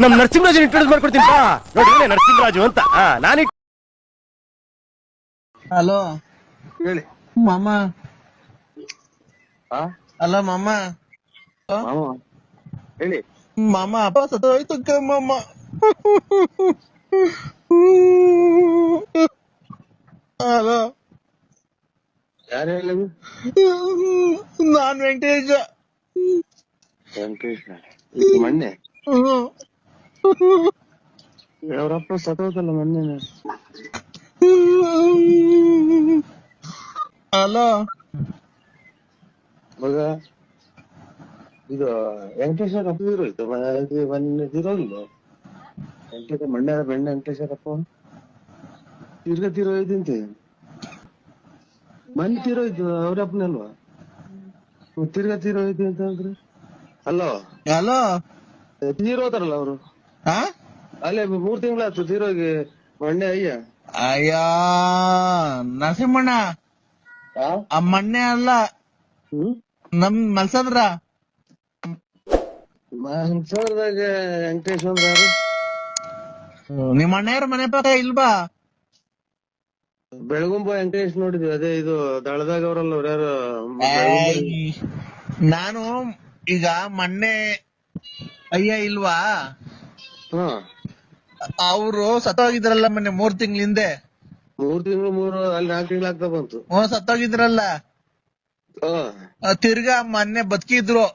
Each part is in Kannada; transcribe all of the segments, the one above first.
ನಮ್ ನರಸಿಂಹರಾಜ್ ಇಂಟ್ರೊಡ್ಯೂಸ್ ಮಾಡ್ಕೊಡ್ತೀನಿ ಬಾ. ನೋಡಿ ನರಸಿಂಹರಾಜು ಅಂತ ನಾನು. ಹಲೋ ಹೇಳಿ ಮಾಮ. ಅಲ್ಲ ಮಾಮ. ಹೇಳಿ ಮಾಮ ಅಪ್ಪ ಸತ್ತೋಯ್ತು ಮಾಮ. ಹಲೋ ಯಾರು ಹೇಳಿದ್ರು? ನಾನ್ ವೆಂಕಟೇಶ. ವೆಂಕಟೇಶ ಮೊನ್ನೆ ಅವರಪ್ಪ ಸತ್ತೋದಲ್ಲ ಮೊನ್ನೆ. ಹಲೋ ಮಗ ಇದು ವೆಂಕಟೇಶ್ವರ ಅಪ್ಪ ಇರೋಯ್ತು ಮೊನ್ನೆ ತಿರೋಗಿಲ್ಲ. ವೆಂಕಟೇಶ ಮಣ್ಣೆ ವೆಂಕಟೇಶ್ವರ ಅಪ್ಪ ತೀರೋಯ್ತಂತೆ. ಮೊನ್ನೆ ತೀರೋಯ್ತು ಅವ್ರಪ್ಪನೇ ಅಲ್ವಾ? ತೀರೋಯ್ತು ಅಂತ ಅಂದ್ರೆ ಅಲ್ಲೋ. ಹಲೋ ತೀರೋತಾರಲ್ಲ ಅವರು. ಅಲ್ಲೇ 3 ತಿಂಗಳಾಯ್ತು ತೀರೋಗಿ ಮೊನ್ನೆ. ಅಯ್ಯ ನರಸಿಂಹಣ್ಣ ಆ ಮಣ್ಣೆ ಅಲ್ಲ, ನಮ್ ಮಲ್ಸಂದ್ರ. ಮಲ್ಸಂದ್ರದಾಗ ವೆಂಕಟೇಶ್ ಅಂದ್ರ ಯಾರು? ನಿಮ್ ಅಣ್ಣಯ್ಯರ ಮನೆ ಪಕ್ಕ ಇಲ್ವಾ? ಬೆಳಗುಂಬ ವೆಂಕಟೇಶ್ ನೋಡಿದ್ವಿ. ಅದೇ ಇದು ದಳದಾಗ ಅವ್ರಲ್ಲ ಅವ್ರ ಯಾರು? ನಾನು ಈಗ ಮೊನ್ನೆ ಅಯ್ಯ ಇಲ್ವಾ, ಅವರು ಸತ್ತೋಗಿದ್ರಲ್ಲ ಮೊನ್ನೆ 3 ತಿಂಗಳ ಹಿಂದೆ. 3 ತಿಂಗಳು ಅಲ್ಲಿ 4 ತಿಂಗಳು ಆಗ್ತಾ ಬಂತು. ಸತ್ತೋಗಿದ್ರಲ್ಲ, ತಿರ್ಗಾ ಮೊನ್ನೆ ಬದುಕಿದ್ರು.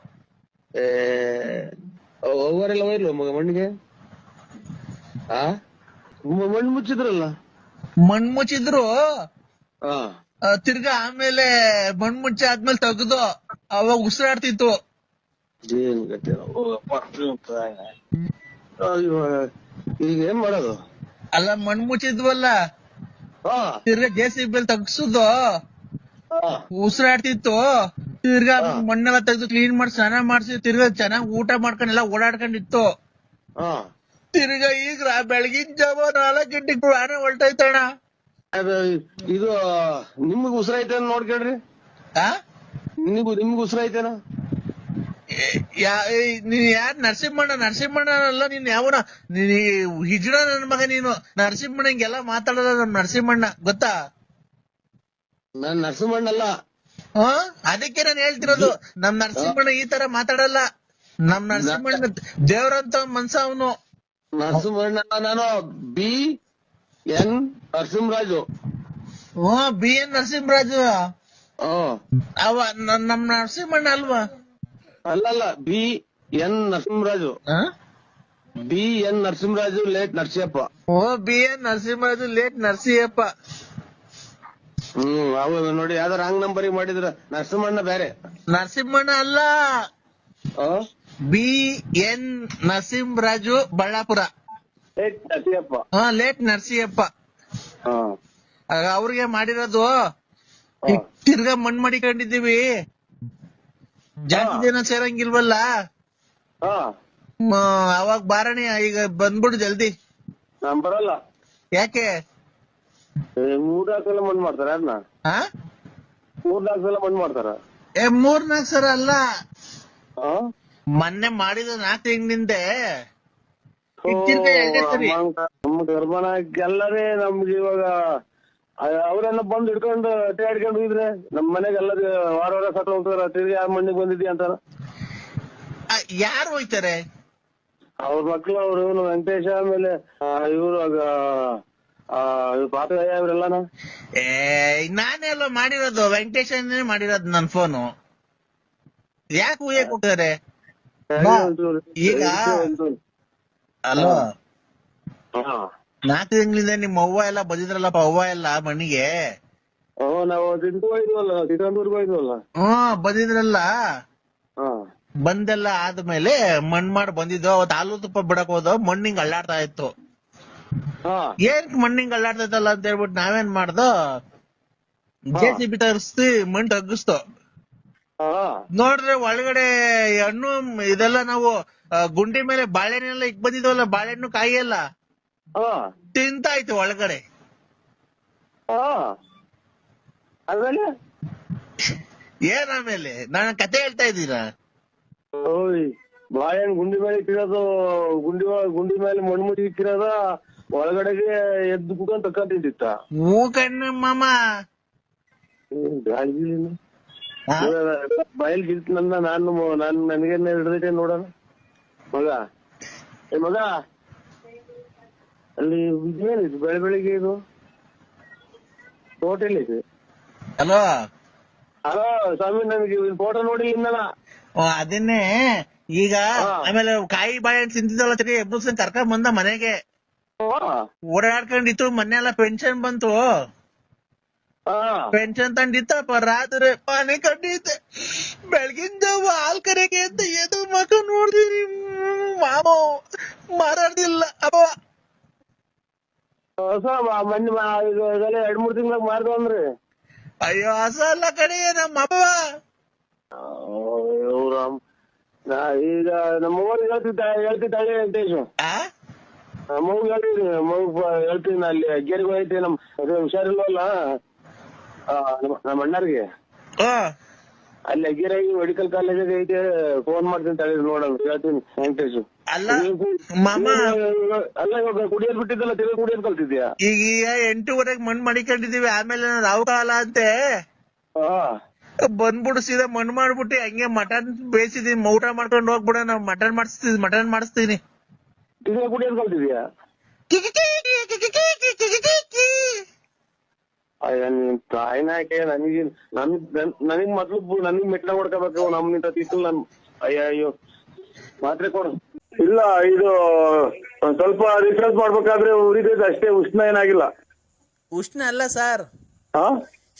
ಅವರೆಲ್ಲ ಹೋಯ್ಲು ಮಣ್ಣಿಗೆ. ಮಣ್ಣು ಮುಚ್ಚಿದ್ರಲ್ಲ. ಮಣ್ಣು ಮುಚ್ಚಿದ್ರು, ತಿರ್ಗಾ ಆಮೇಲೆ ಮಣ್ಣು ಮುಚ್ಚಿ ಆದ್ಮೇಲೆ ತೆಗ್ದು ಅವಾಗ ಉಸಿರಾಡ್ತಿತ್ತು. ಈಗ ಏನ್ ಮಾಡೋದು? ಅಲ್ಲ ಮಣ್ಣು ಮುಚ್ಚಿದ್ವಲ್ಲ, ತಿರ್ಗಾ JCB ತಗ್ಸುದು ಉಸಿರಾಡ್ತಿತ್ತು. ತಿರ್ಗಾ ಮಣ್ಣೆಲ್ಲ ತೆಗ್ದು ಕ್ಲೀನ್ ಮಾಡಿ ಸ್ನಾನ ಮಾಡ್ಸಿ ತಿರ್ಗಾ ಚೆನ್ನಾಗ್ ಊಟ ಮಾಡ್ಕೊಂಡೆಲ್ಲ ಓಡಾಡ್ಕೊಂಡಿತ್ತು. ತಿರ್ಗಾ ಈಗ ಬೆಳಗಿನ ಜಾವ 4 ಗಂಟೆಗೆ ಪ್ರಾಣ ಹೊಲ್ಟೈತಣ್ಣ. ಇದು ನಿಮ್ಗ್ ಉಸಿರಾಯ್ತೇನ ನೋಡ್ಕೇಳ್ರಿ. ನಿಮ್ಗ್ ಉಸಿರಾಯ್ತೇನ? ನೀನ್ ಯಾರ್? ನರಸಿಂಹಣ್ಣ ಅಲ್ಲ ನೀನ್. ಯಾವನ ಹಿಜಡ ನನ್ ಮಗ ನೀನು. ನರಸಿಂಹಣ್ಣ ಹಿಂಗೆಲ್ಲ ಮಾತಾಡೋದ ನಮ್ ನರಸಿಂಹಣ್ಣ, ಗೊತ್ತಾ? ನಾನ್ ನರಸಿಂಹಣ್ಣ ಅಲ್ಲ. ಅದಕ್ಕೆ ನಾನು ಹೇಳ್ತಿರೋದು, ನಮ್ ನರಸಿಂಹಣ್ಣ ಈ ತರ ಮಾತಾಡಲ್ಲ. ನಮ್ ನರಸಿಂಹಣ್ಣ ದೇವ್ರಂತ ಮನ್ಸ ಅವನು. ನರಸಿಂಹಣ್ಣ ನಾನು BN ನರಸಿಂಹರಾಜು. BN ನರಸಿಂಹರಾಜು ಅವ ನಮ್ ನರಸಿಂಹಣ್ಣ ಅಲ್ವಾ? ಅಲ್ಲಲ್ಲ, BN Narasimharaju. BN Narasimharaju late Narasiyappa. BN Narasimharaju late Narasiyappa. ಅವ ನೋಡಿ ಯಾವ್ದಾರ ರಾಂಗ್ ನಂಬರಿಗೆ ಮಾಡಿದ್ರ. ನರಸಿಂಹಣ್ಣ ಬೇರೆ. ನರಸಿಂಹಣ್ಣ ಅಲ್ಲ, BN Narasimharaju Ballapura. Late Narasiyappa. Late Narasiyappa ಅವ್ರಿಗೆ ಮಾಡಿರೋದು. ತಿರ್ಗಾ ಮಣ್ಣು ಮಾಡಿಕೊಂಡಿದ್ದೀವಿ, ಜಾಸ್ತಿ ಜನ ಸೇರಂಗಿಲ್ವಲ್ಲ. ಅವಾಗ ಬಾರಣಿ ಈಗ ಬಂದ್ಬಿಡು ಜಲ್ದಿ. ನಾನ್ ಬರಲ್ಲ. ಯಾಕೆ? 3-4 ಸಲ ಮಣ್ಣು ಮಾಡ್ತಾರ. ಅದನ್ನ 3-4 ಸಲ ಮಣ್ಣು ಮಾಡ್ತಾರ. 3-4 ಸಲ ಅಲ್ಲ, ಮೊನ್ನೆ ಮಾಡಿದ 4 ತಿಂಗಳಿಂದೆ. ನಮ್ಮ ಗರ್ಭಣ ಎಲ್ಲರೇ ನಮ್ಗೆ ಇವಾಗ ಅವರೆಲ್ಲ ಬಂದು ಹಿಡ್ಕೊಂಡು ಅಡ್ಕೊಂಡು ಹೋಗಿದ್ರೆ ನಮ್ ಮನೆಗೆ ಎಲ್ಲರೂ ವಾರ ಸತ್ತ ಹೋಗ್ತಾರ. ತಿರ್ಗಿ ಯಾರ ಮಣ್ಣಿಗೆ ಬಂದಿದ್ಯಾ ಅಂತಾರ. ಯಾರು ಹೋಯ್ತಾರೆ? ಅವ್ರ ಮಕ್ಳು ಅವ್ರು ವೆಂಕಟೇಶ, ಆಮೇಲೆ ಇವ್ರು ಪಾತಯ್ಯ ಇವರೆಲ್ಲನ. ನಾನೇ ಅಲ್ವಾ ಮಾಡಿರೋದು, ವೆಂಕಟೇಶನೇ ಮಾಡಿರೋದು ನನ್ ಫೋನು. ಯಾಕೆ ಹೂಯಕ್ ಹೋಗ್ತಾರೆ ಈಗ? ಅಲ್ವಾ 4 ತಿಂಗಳಿಂದ ನಿಮ್ಮ ಅವ್ವ ಎಲ್ಲ ಬಂದಿದ್ರಲ್ಲಪ್ಪ, ಅವ್ವ ಎಲ್ಲ ಮಣ್ಣಿಗೆ. ನಾವು ಚಿತ್ರದುರ್ಗ ಹೋಯ್ದ್ವಲ್ಲ. ಬಂದಿದ್ರಲ್ಲ. ಬಂದೆಲ್ಲ ಆದ್ಮೇಲೆ ಮಣ್ ಮಾಡಿ ಬಂದಿದ್ದು. ಅವತ್ ಹಾಲು ತುಪ್ಪ ಬಿಡಕ್ ಹೋದ, ಮಣ್ಣಿಂಗ್ ಅಳ್ಳಾಡ್ತಾ ಇತ್ತು. ಏನ್ ಮಣ್ಣಿಂಗ್ ಅಳ್ಳಾಡ್ತಾ ಇತ್ತಲ್ಲ ಅಂತ ಹೇಳ್ಬಿಟ್ಟು ನಾವೇನ್ ಮಾಡ್ದೋ, JCB ತರಿಸ್ತಿ ಮಣ್ ತಗ್ಗಿಸ್ತು. ನೋಡ್ರೆ ಒಳಗಡೆ ಹಣ್ಣು ಇದೆಲ್ಲ ನಾವು ಗುಂಡಿ ಮೇಲೆ ಬಾಳೆಹಣ್ಣೆಲ್ಲ ಇಕ್ ಬಂದಿದ್ವಲ್ಲ, ಬಾಳೆಹಣ್ಣು ಕಾಯಿ ಎಲ್ಲ ತಿಂತಾಯ್ತು ಒಳಗಡೆ. ಏನ್ ಆಮೇಲೆ? ನಾನು ಕತೆ ಹೇಳ್ತಾ ಇದ್ದೀರಾ? ಬಾಳೆಹಣ್ಣು ಗುಂಡಿ ಮೇಲೆ ಇಟ್ಟಿರೋದು, ಗುಂಡಿ ಮೇಲೆ ಮಣ್ಣು ಮುಚ್ಚಿ ಇಟ್ಟಿರೋದ ಒಳಗಡೆಗೆ ಎದ್ದು ಕುತ್ಕೊಂಡ್ ತಕ್ಕ ತಿಂತಿತ್ತ. ಹೂ ಕಣ್ಣು ಮಾಮ. ಬಾಯಲ್ಲಿ ಗಿಲ್ತ ನನಗೇನೆ ಹಿಡ್ದೈತೆ ನೋಡೋಣ. ಮಗ ಮಗ ಅಲ್ಲಿ ಇದೇನಿದು ಬೆಳಿಗ್ಗೆ ಇದು ಹೋಟೆಲ್ ಇದೆ. ಹಲೋ ಹಲೋ ಸ್ವಾಮಿ, ನನಗೆ ಫೋಟೋ ನೋಡಿ ಇನ್ನಲ್ಲ. ಅದನ್ನೇ ಈಗ ಆಮೇಲೆ ಕಾಯಿ ಬಾಳೆಹಣ್ಣು ತಿಂತಿದ್ದಲ್ಲ ಎಬ್ಬಸನ್ ಕರ್ಕೊಂಡ್ ಬಂದ ಮನೆಗೆ. ಓಡಾಡ್ಕೊಂಡಿತ್ತು, ಮೊನ್ನೆ ಎಲ್ಲ ಪೆನ್ಷನ್ ಬಂತು. ಪೆನ್ಷನ್ ತಂದಿತ್ತಪ್ಪ. ರಾತ್ರಿ ಮನೆ ಕಂಡಿದ್ದೆ, ಬೆಳಗಿನ ಜಾವ ಹಾಲ್ ಕರೆಗೆ ಅಂತ ಎದು ಮಕ ನೋಡ್ತೀನಿ ಮಾಮ ಮಾರಾಡ್ದಿಲ್ಲ ಅಪ್ಪ. ಹೊಸ ಮೊನ್ನೆ 2-3 ತಿಂಗಳಾಗ ಮಾರ್ದ ಅಂದ್ರಿ. ಅಯ್ಯೋ ಹಸ ಅಲ್ಲ ಕಡೆ ನಮ್ಮ ಅಪ್ಪ. ಈಗ ನಮ್ಮ ಊರಿಗೆ ಹೇಳ್ತಿದ್ದಾಳೆ ವೆಂಕಟೇಶ್. ಮಗು ಹೇಳ್ತೀನಿ, ಹೇಳ್ತೀನಿ ಅಲ್ಲಿ ಗೆರಿಗೆ ಹೋಯ್ತಿ. ಹುಷಾರಿಲ್ವಲ್ಲ ನಮ್ಮ ಅಣ್ಣರಿಗೆ, ಅಲ್ಲಿ ಅಗ್ಗಿರಾಗಿ ಮೆಡಿಕಲ್ ಕಾಲೇಜ್ ಐತೆ. ಫೋನ್ ಮಾಡ್ತೀನಿ ತಳಿ ನೋಡೋಣ, ಹೇಳ್ತೀನಿ ವೆಂಕಟೇಶ್. ಅಲ್ಲ ಮಾಮ, ಅಲ್ಲ ಇವಾಗ ಕುಡಿಯೋದ್ ಬಿಟ್ಟಿದ್ದಲ್ಲ, ತಿರುಗಿ ಕುಡಿಯೋದ್ ಕಲ್ತಿದ್ಯಾ? ಈಗ 8:30 ಮಣ್ಣು ಮಡಿಕೊಂಡಿದೀವಿ. ಆಮೇಲೆ ರಾವು ಕಾಲ ಅಂತೆ ಬಂದ್ಬಿಡು, ಸೀದಾ ಮಣ್ಣು ಮಾಡ್ಬಿಟ್ಟು ಹಂಗೆ ಮಟನ್ ಬೇಯಿಸಿದೀನಿ. ಊಟ ಮಾಡ್ಕೊಂಡು ಹೋಗ್ಬಿಡ. ನಾವ್ ಮಟನ್ ಮಾಡಿಸ್ತೀನಿ. ತಿರುಗಿ ಕುಡಿಯೋದ್ ಕಲ್ತಿದ್ಯಾ? ನೀನ್ ತಾಯಿನಾಕೆ ನನಗ್ ಮೊದ್ಲು ನನಗ್ ಮೆಟ್ಲ ಹೊಡ್ಕೋಬೇಕು. ನಮ್ನಿಂದ ತಿತ್ತು ನನ್ ಅಯ್ಯೋ ಮಾತ್ರೆ ಕೊಡು. ಇಲ್ಲ, ಇದು ಸ್ವಲ್ಪ ರಿಸರ್ಚ್ ಮಾಡ್ಬೇಕಾದ್ರೆ ಉರಿದೈತೆ ಅಷ್ಟೇ, ಉಷ್ಣ ಏನಾಗಿಲ್ಲ. ಉಷ್ಣ ಅಲ್ಲ ಸರ್,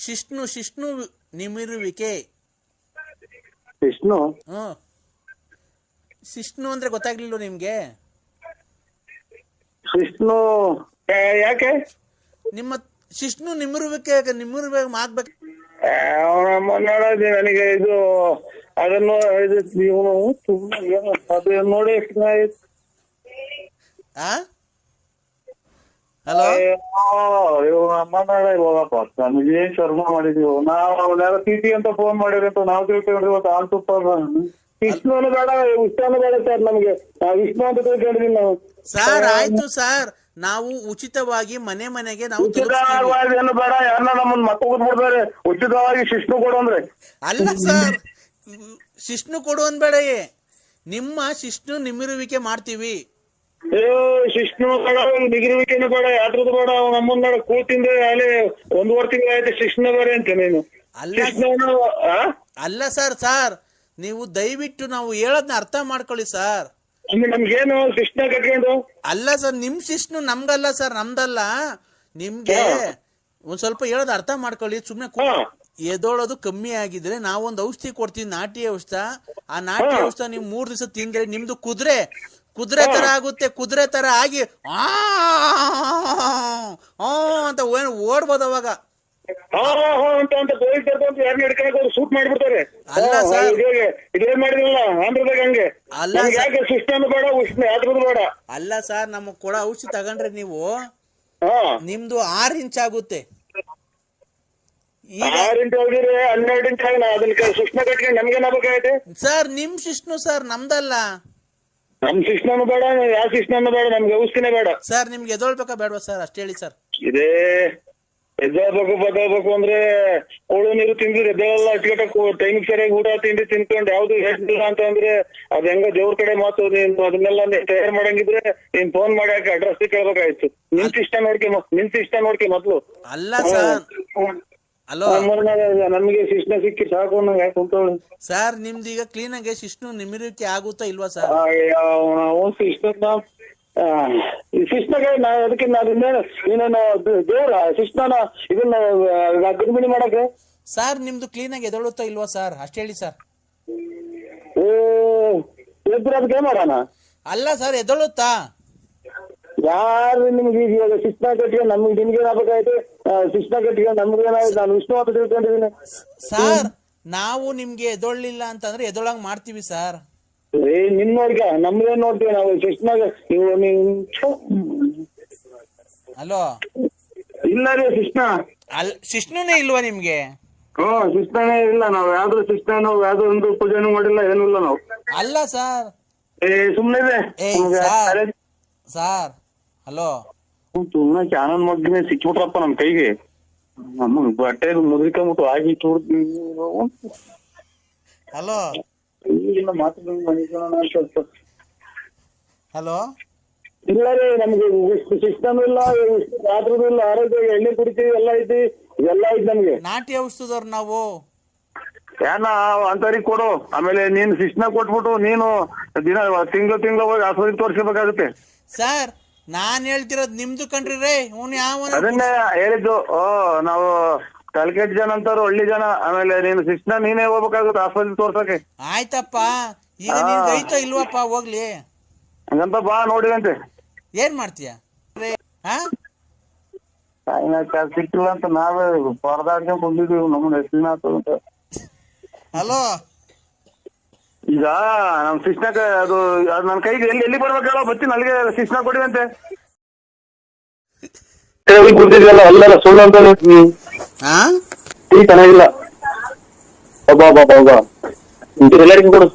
ಶಿಷ್ಣು ನಿಮಿರುವಿಕೆ. ಶಿಷ್ಣು ಅಂದ್ರೆ ಗೊತ್ತಾಗ್ಲಿಲ್ಲ ನಿಮ್ಗೆ? ಶಿಷ್ಣು ಯಾಕೆ? ನಿಮ್ಮ ಶಿಷ್ಣು ನಿಮಿರುವಿಕೆ ಆಗ್ಬೇಕು. ನನಗೆ ಇದು ಅದನ್ನು ನೋಡಿ. ಹಲೋ, ಹೋಗಪ್ಪ, ನಮ್ಗೆ ಶರ್ಮ ಮಾಡಿದೀವಿ ನಾವು. ಟಿಟಿ ಅಂತ ಫೋನ್ ಮಾಡಿರಂತ ನಾವು ತಿಳ್ಕೊಂಡ್ರಿ. ಇವತ್ತು ಹಾಲು ತುಪ್ಪ ವಿಷ್ಣುನು ಬೇಡ, ಉಷ್ಣಾನು ಬೇಡ ಸರ್ ನಮ್ಗೆ. ವಿಷ್ಣು ಅಂತ ತಿಳ್ಕೊಂಡಿದೀವಿ ನಾವು. ಸರ್ ಆಯ್ತು ಸರ್, ನಾವು ಉಚಿತವಾಗಿ ಮನೆಗೆ ನಾವು ಉಚಿತವಾಗಿ ಏನು ಬೇಡ, ಯಾರನ್ನ ನಮ್ಮನ್ನ ಮತ್ತೊಂದು ಬಿಡ್ತಾರೆ. ಉಚಿತವಾಗಿ ಶಿಷ್ಣು ಕೊಡು ಅಂದ್ರೆ. ಅಲ್ಲ ಸರ್, ಶಿಷ್ಣು ಕೊಡು ಅನ್ಬೇಡ, ನಿಮ್ಮ ಶಿಷ್ಣು ನಿಮಿರುವಿಕೆ ಮಾಡ್ತೀವಿ. ಶಿಷ್ಣು ಬೇಡ, ನಿಗಿರುವಿಕೆನು ಬೇಡ, ಯಾತ್ರದ್ದು ಬೇಡ. ನಮ್ಮನ್ನ ಕೂತಿಂದ ಅಲ್ಲಿ 1.5 ತಿಂಗಳು ಆಯ್ತು ಶಿಷ್ಣು ಬೇರೆ ಅಂತ ನೀನು. ಅಲ್ಲ ಸರ್, ನೀವು ದಯವಿಟ್ಟು ನಾವು ಹೇಳೋದ್ನ ಅರ್ಥ ಮಾಡ್ಕೊಳ್ಳಿ ಸರ್. ನಮ್ಗೇನು ಶಿಷ್ಣ ಕಟ್ಕೊಂಡು? ಅಲ್ಲ ಸರ್, ನಿಮ್ ಶಿಷ್ಣು ನಮ್ಗಲ್ಲ ಸರ್, ನಮ್ದಲ್ಲ. ನಿಮ್ಗೆ ಒಂದ್ ಸ್ವಲ್ಪ ಹೇಳೋದು ಅರ್ಥ ಮಾಡ್ಕೊಳ್ಳಿ. ಸುಮ್ನೆ ಎದೋಳೋದು ಕಮ್ಮಿ ಆಗಿದ್ರೆ ನಾವೊಂದು ಔಷಧಿ ಕೊಡ್ತೀವಿ, ನಾಟಿ ಔಷಧ. ಆ ನಾಟಿ ಔಷಧ ನೀವು 3 ದಿವಸ ತಿಂದ್ರೆ ನಿಮ್ದು ಕುದುರೆ ತರ ಆಗುತ್ತೆ. ಕುದುರೆ ತರ ಆಗಿ ಅಂತ ಓಡ್ಬೋದು ಅವಾಗ. ಸೂಟ್ ಮಾಡ್ಬಿಡ್ತಾರೆ. ಇದೇನ್ ಮಾಡಿದ್ರಲ್ಲ ಆಂಧ್ರದಾಗ ಹಂಗೆ. ಯಾಕೆ ಶಿಷ್ಟನು ಬೇಡ, ಉಷ್ಣ ಯಾತ್ರದ್ದು ಬೇಡ. ಅಲ್ಲ ಸರ್, ನಮಗ್ ಕೊಡೋ ಔಷಧಿ ತಗೊಂಡ್ರೆ ನೀವು ನಿಮ್ದು 6 ಇಂಚ್ ಆಗುತ್ತೆ. 6 ಇಂಚ್ ಹೋಗಿದ್ರೆ 12 ಇಂಚ್ ಆಗ ಅದನ್ನ ಶಿಷ್ಣ ಕಟ್ಕೊಂಡು ನಮ್ಗೇನಾಗಬೇಕಾಗೈತೆ ಸರ್? ನಿಮ್ ಶಿಷ್ಣು ಸರ್, ನಮ್ದಲ್ಲ. ನಮ್ ಶಿಷ್ಣನು ಬೇಡ, ಯಾವ ಶಿಷ್ಣನು ಬೇಡ, ನಮ್ಗೆ ಔಷಧಿನೇ ಬೇಡ ಸರ್. ನಿಮ್ಗೆ ಎದೊಳ್ಬೇಕಾ ಬೇಡವಾ ಸರ್? ಅಷ್ಟೇ ಹೇಳಿ ಸರ್. ಇದೇ ಎದ್ದೇಳ್ಬೇಕು ಅಂದ್ರೆ ಕೋಳು ನೀರು ತಿಂದಿದ್ರೆ ಎದ್ದೇಳಲ್ಲ. ಅಟ್ಕಟ್ಟಕ್ಕೆ ಟೈಮಿಗೆ ಸರಿಯಾಗಿ ಊಟ ತಿಂಡಿ ತಿನ್ಕೊಂಡು ಯಾವ್ದು ಹೇಳಿಲ್ಲ ಅಂತ ಅಂದ್ರೆ ಅದ್ ಹೆಂಗ ದೇವ್ರ ಕಡೆ ಮಾತು. ನೀನ್ ಅದನ್ನೆಲ್ಲ ತಯಾರು ಮಾಡಂಗಿದ್ರೆ ನೀನ್ ಫೋನ್ ಮಾಡಿ ಹಾಕಿ ಅಡ್ರೆಸ್ ಕೇಳ್ಬೇಕಾಯ್ತು. ನಿಂತ ಇಷ್ಟ ನೋಡ್ಕೆ ಮೊದ್ಲು. ಅಲ್ಲ ಸರ್, ಹಲೋ, ನಮ್ಗೆ ಶಿಷ್ಣ ಸಿಕ್ಕಿ ಸಾಕು ಯಾಕೆ ಕುಂತವಳು ಸರ್. ನಿಮ್ದು ಈಗ ಕ್ಲೀನ್ ಆಗಿ ಶಿಷ್ಣು ನಿಮಿರುವಿಕೆ ಆಗುತ್ತಾ ಇಲ್ವಾ ಸರ್? ಶಿಷ್ಣಗೆ ಅದಕ್ಕೆ ನೀನೇನು ದೇವ್ರ ಶಿಷ್ಣನ ಇದನ್ನ ಗಡಿಬಿಡಿ ಮಾಡಕ್ಕೆ? ಸರ್ ನಿಮ್ದು ಕ್ಲೀನ್ ಆಗಿ ಎದೊಳುತ್ತಾ ಇಲ್ವಾ ಸರ್? ಅಷ್ಟೇ ಹೇಳಿ ಸರ್. ಅದಕ್ಕೆ ಮಾಡೋಣ. ಅಲ್ಲ ಸರ್, ಎದೊಳುತ್ತಾ? ಯಾರು ನಿಮ್ಗೆ ಇವಾಗ ಶಿಕ್ಷಣ ಕಟ್ಟಿಗೆ ನಮ್ಗೆ ನಿಮ್ಗೆ ಏನಾಗಬೇಕಾಯ್ತು? ಶಿಕ್ಷಣ ಕಟ್ಟಿಗೆ ನಮ್ಗೇನಾಯ್ತು? ನಾನು ವಿಷ್ಣು ಅಂತ ತಿಳ್ಕೊಂಡಿದ್ದೀನಿ ಸರ್. ನಾವು ನಿಮ್ಗೆ ಎದೊಳ್ಳಿಲ್ಲ ಅಂತಂದ್ರೆ ಎದೊಳಂಗ್ ಮಾಡ್ತೀವಿ ಸರ್. ನಿಮ್ ನೋಡ್ಕ ನಮ್ಗೇನ್ ನೋಡ್ತೀವಿ ನಾವು ಶಿಕ್ಷಣಾಗ. ಹಲೋ, ಇಲ್ಲ ರೀ ಶಿಕ್ಷಣ. ಶಿಷ್ಣುನೇ ಇಲ್ವಾ ನಿಮ್ಗೆ? ಶಿಕ್ಷಣನೇ ಇಲ್ಲ. ನಾವ್ ಯಾವ್ದು ಶಿಕ್ಷಣ ಯಾವ್ದು ಒಂದು ಪೂಜೆನೂ ಮಾಡಿಲ್ಲ, ಏನೂ ಇಲ್ಲ ನಾವು. ಅಲ್ಲ ಸರ್, ಸುಮ್ನೆ ಸಾರ್ ಹಲೋ ಸುಮ್ನೆ ಚಾನಲ್ ಮಗ್ಗಿನ ಸಿಕ್ಬಿಟ್ರಪ್ಪ ನಮ್ ಕೈಗೆ ನಮಗ್ ಬಟ್ಟೆ ಮುದ್ರಿಕೊಂಬಿಟ್ಟು ಆಗಿ ಹಲೋ ಹಲೋ ಇಲ್ಲ ರೀ ನಮ್ಗೆ ಸಿಸ್ಟಮ್ ಇಲ್ಲ ರಾತ್ರಿದು ಇಲ್ಲ ಆರೋಗ್ಯ ಎಣ್ಣೆ ಕುಡಿತೀವಿ ಎಲ್ಲ ಐತಿ ಎಲ್ಲ ಐತಿ ನಮ್ಗೆ ನಾಟಿ ಔಷಧದವ್ರು ನಾವು ಏನ ಅಂತರಿ ಕೊಡು ಆಮೇಲೆ ನೀನ್ ಶಿಸ್ನ ಕೊಟ್ಬಿಟ್ಟು ನೀನು ದಿನ ತಿಂಗಳು ಹೋಗಿ ಆಸ್ಪತ್ರೆಗೆ ತೋರಿಸ್ಬೇಕಾಗುತ್ತೆ ಸರ್ ನಾನ್ ಹೇಳ್ತಿರೋದ್ ನಿಮ್ದು ಕಣ್ರಿ ರೇ ಅದನ್ನೇ ಹೇಳಿದ್ದು ನಾವು ಕಲ್ಕೆಟ್ ಜನ ಅಂತಾರು ಹಳ್ಳಿ ಜನ ಆಮೇಲೆ ನೀನು ಶಿಸ್ನ ನೀನೇ ಹೋಗ್ಬೇಕಾಗುತ್ತೆ ಆಸ್ಪತ್ರೆಗೆ ತೋರ್ಸಕ್ಕೆ ಆಯ್ತಪ್ಪ ಈಗ ನಿನ್ಗೆ ಐತೋ ಇಲ್ವಪ್ಪ ಹೋಗ್ಲಿ ಹಂಗಂತ ಬಾ ನೋಡಿದಂತೆ ಏನ್ ಮಾಡ್ತೀಯ ಸಿಕ್ಕಿಲ್ಲ ಅಂತ ನಾವೇ ಪರದಾಡ್ಕೊಂಡ್ ಬಂದಿದ್ದೀವಿ ನಮ್ಮನ್ನ ಎಷ್ಟು ದಿನ ಅಂತ ಹಲೋ ಈಗ ನಮ್ ಶಿಸ್ನಾಕ ಅದು ನನ್ ಕೈಗೆ ಎಲ್ಲಿ ಬರ್ಬೇಕಲ್ಲ ಬರ್ತೀನಿ ಅಲ್ಲಿಗೆ ಶಿಸ್ನ ಕೊಡಿದಂತೆ ಕುಂತಿದ್ಯಲ್ಲ ಅಲ್ಲೆಲ್ಲ ಸುಳ್ಳು ಅಂತ ಚೆನ್ನಾಗಿಲ್ಲ ಎಲ್ಲರಿಗೂ ಕೊಡು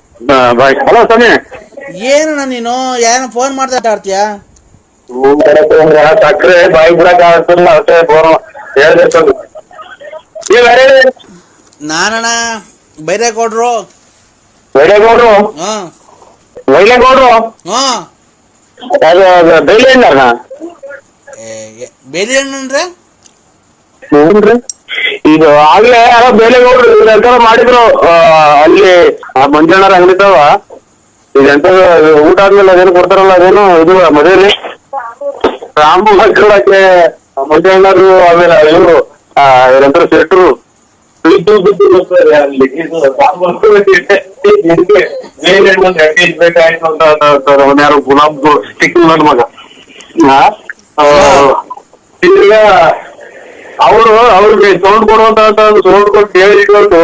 ಬಾಯ್ ಹಲೋ ಸಮಯ ಏನು ನೀನು ಯಾರ ಫೋನ್ ಮಾಡ್ತಾ ಆಡ್ತೀಯ ಸಕ್ಕರೆ ಬಾಯಿ ಬಿಡಕ್ ಆಗ್ತಿಲ್ಲ ಅಷ್ಟೇ ಹೇಳ್ಬೇಕು ನಾನಣ್ಣ ಬೈರೇಗೌಡ್ರು ವೈರೇಗೌಡ್ರು ಅದು ಡೈಲಿ ಹಣ್ಣಾರ ಬೇಲಿ ಹಣ್ಣು ಅಂದ್ರೆ ಈಗ ಆಗ್ಲೇ ಯಾರೋ ಬೇಲೆಗೌಡ್ರು ನಿರ್ಧಾರ ಮಾಡಿದ್ರು ಅಲ್ಲಿ ಮಂಜಣ್ಣರ ಅಂಗಡಿತಾವ ಈಗ ಎಂತ ಊಟ ಆದ್ಮೇಲೆ ಅದೇನು ಕೊಡ್ತಾರಲ್ಲ ಅದೇನು ಇದು ಮದುವೆಲಿ ರಾಮು ಮಕ್ಕಳಕ್ಕೆ ಮಂಜಣ್ಣರು ಆಮೇಲೆ ಇವರು ಏನಂತಾರೆ ಶೆಟ್ರು ಯಾರು ಗುಲಾಬ್ ಚಿಕ್ಕ ನನ್ನ ಮಗ ಈಗ ಅವ್ರಿಗೆ ಸೌಂಡ್ ಕೊಡುವಂತ ಸೌಂಡ್ ಕೊಟ್ಟು ಹೇಳಿಕೊಟ್ಟು